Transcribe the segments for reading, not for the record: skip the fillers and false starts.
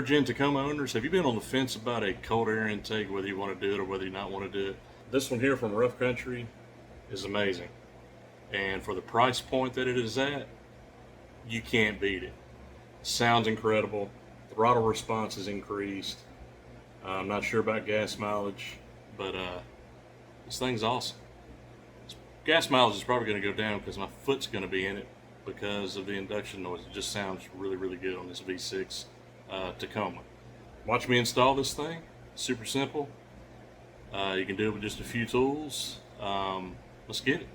third gen Tacoma owners, have you been on the fence about a cold air intake, whether you want to do it or whether you not want to do it? This one here from Rough Country is amazing. And for the price point that it is at, you can't beat it. Sounds incredible. Throttle response is increased. I'm not sure about gas mileage, but this thing's awesome. Gas mileage is probably going to go down because my foot's going to be in it because of the induction noise. It just sounds really, really good on this V6 Tacoma. Watch me install this thing. Super simple. You can do it with just a few tools. Let's get it.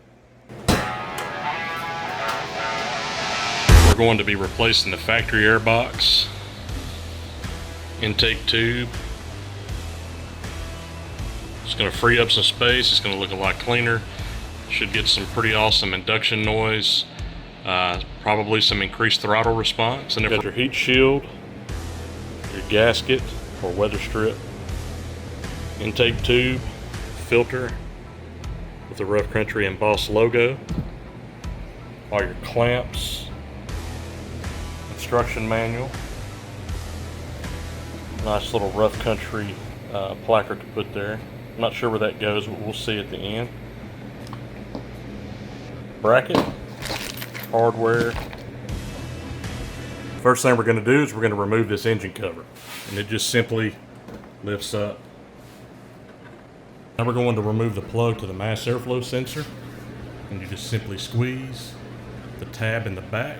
We're going to be replacing the factory air box, intake tube. It's going to free up some space. It's going to look a lot cleaner. Should get some pretty awesome induction noise. Probably some increased throttle response. And then got your heat shield, your gasket or weather strip, intake tube, filter with the Rough Country embossed logo, all your clamps, instruction manual, nice little Rough Country placard to put there. I'm not sure where that goes, but we'll see at the end. Bracket, hardware. First thing we're going to do is we're going to remove this engine cover, and it just simply lifts up. Now we're going to remove the plug to the mass airflow sensor, and you just simply squeeze the tab in the back,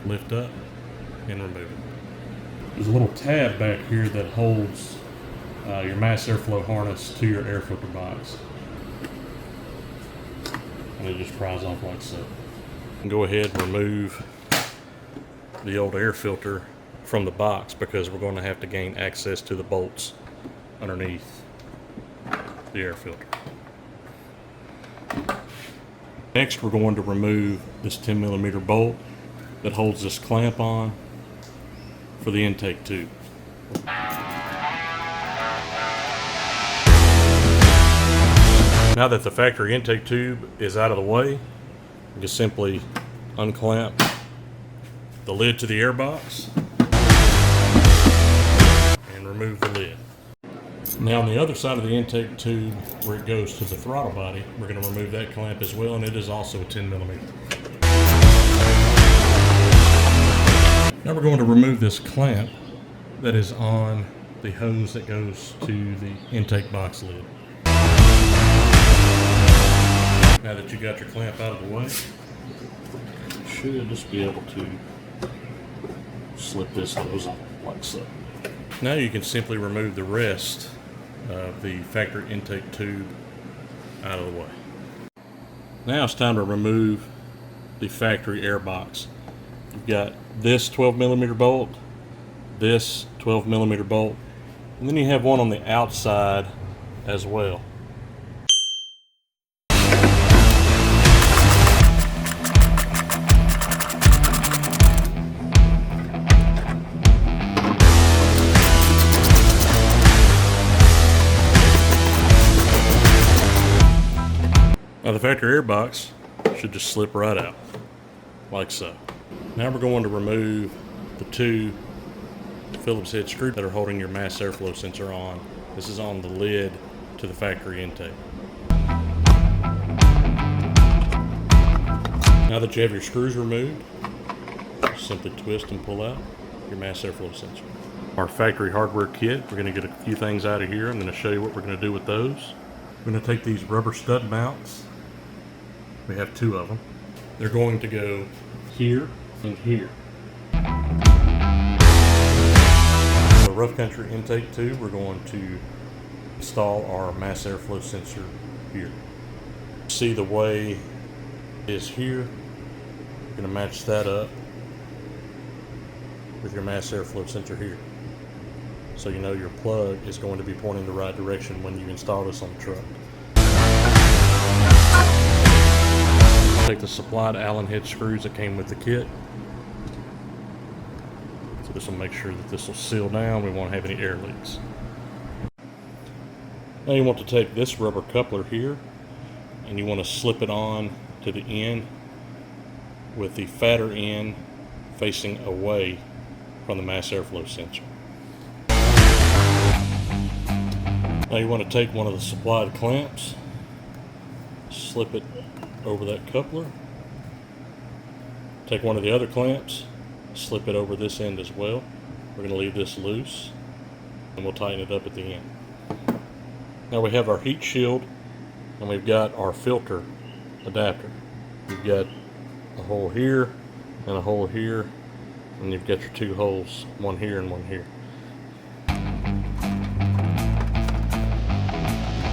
lift up, and remove it. There's a little tab back here that holds your mass airflow harness to your air filter box, and it just pries off like so. Go ahead and remove the old air filter from the box because we're going to have to gain access to the bolts underneath the air filter. Next, we're going to remove this 10mm bolt that holds this clamp on for the intake tube. Now that the factory intake tube is out of the way, you just simply unclamp the lid to the air box and remove the lid. Now on the other side of the intake tube where it goes to the throttle body, we're going to remove that clamp as well, and it is also a 10mm. Now we're going to remove this clamp that is on the hose that goes to the intake box lid. Now that you got your clamp out of the way, you should just be able to slip this hose on like so. Now you can simply remove the rest of the factory intake tube out of the way. Now it's time to remove the factory air box. You've got this 12mm bolt, this 12mm bolt, and then you have one on the outside as well. Now the factory air box should just slip right out, like so. Now we're going to remove the two Phillips head screws that are holding your mass airflow sensor on. This is on the lid to the factory intake. Now that you have your screws removed, simply twist and pull out your mass airflow sensor. Our factory hardware kit, we're going to get a few things out of here. I'm going to show you what we're going to do with those. We're going to take these rubber stud mounts. We have two of them. They're going to go here and here. The Rough Country intake tube, we're going to install our mass airflow sensor here. See the way it is here. You're going to match that up with your mass airflow sensor here. So you know your plug is going to be pointing the right direction when you install this on the truck. Take the supplied Allen head screws that came with the kit. So this will make sure that this will seal down. We won't have any air leaks. Now you want to take this rubber coupler here and you want to slip it on to the end with the fatter end facing away from the mass airflow sensor. Now you want to take one of the supplied clamps, slip it over that coupler, take one of the other clamps, slip it over this end as well. We're going to leave this loose and we'll tighten it up at the end. Now we have our heat shield and we've got our filter adapter. You've got a hole here and a hole here, and you've got your two holes, one here and one here.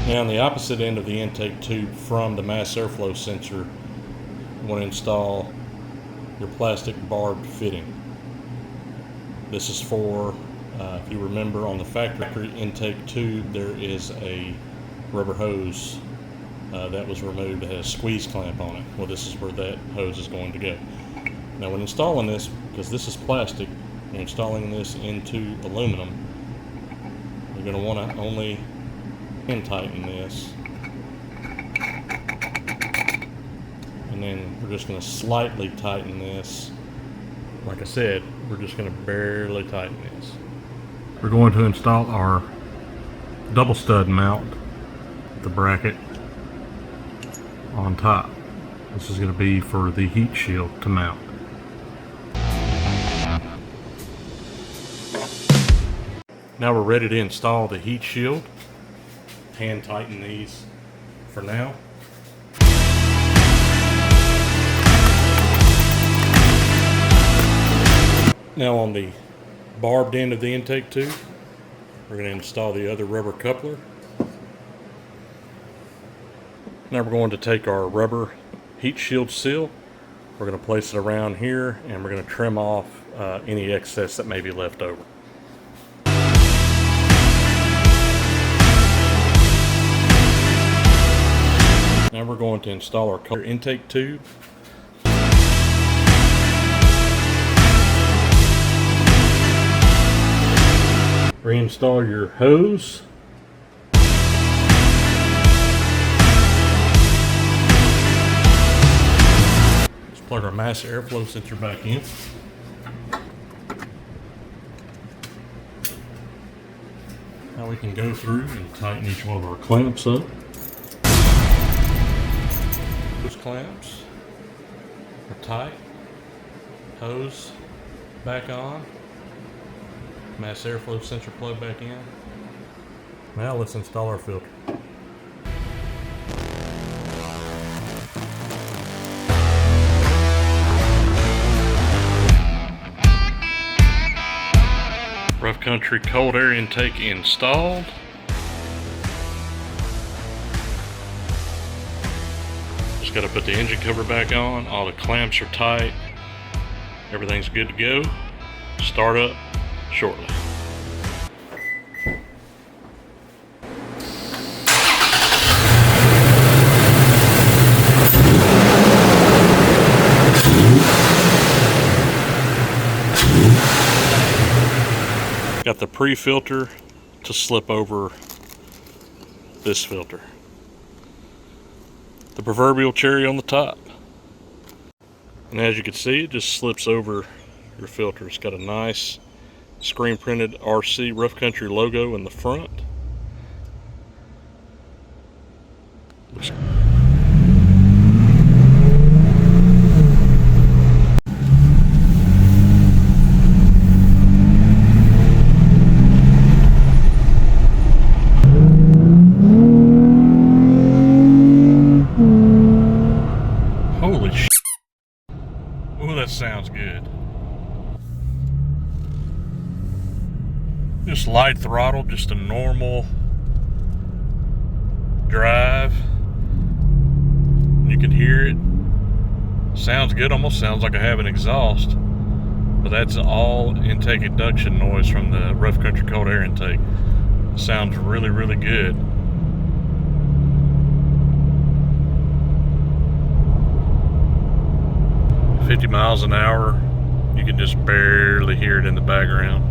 Now on the opposite end of the intake tube from the mass airflow sensor, you want to install your plastic barbed fitting. This is for, if you remember, on the factory intake tube there is a rubber hose that was removed that has a squeeze clamp on it. Well, this is where that hose is going to go. Now when installing this, because this is plastic, you're installing this into aluminum, you're going to want to only hand tighten this, and then we're just going to slightly tighten this. Like I said, we're just going to barely tighten this. We're going to install our double stud mount, the bracket on top. This is going to be for the heat shield to mount. Now we're ready to install the heat shield. Hand tighten these for now. Now on the barbed end of the intake tube, we're going to install the other rubber coupler. Now we're going to take our rubber heat shield seal. We're going to place it around here and we're going to trim off any excess that may be left over. Now we're going to install our color intake tube. Reinstall your hose. Let's plug our mass airflow sensor back in. Now we can go through and tighten each one of our clamps up. Those clamps are tight. Hose back on. Mass airflow sensor plug back in. Now let's install our filter. Rough country cold air intake installed. Just got to put the engine cover back on. All the clamps are tight. Everything's good to go. Start up shortly. Got the pre-filter to slip over this filter. The proverbial cherry on the top. And as you can see, it just slips over your filter. It's got a nice screen printed RC Rough Country logo in the front. Looks holy shit. Oh, that sounds good. Just light throttle, just a normal drive. You can hear it. Sounds good, almost sounds like I have an exhaust. But that's all intake induction noise from the Rough Country cold air intake. Sounds really, really good. .50 miles an hour. You can just barely hear it in the background.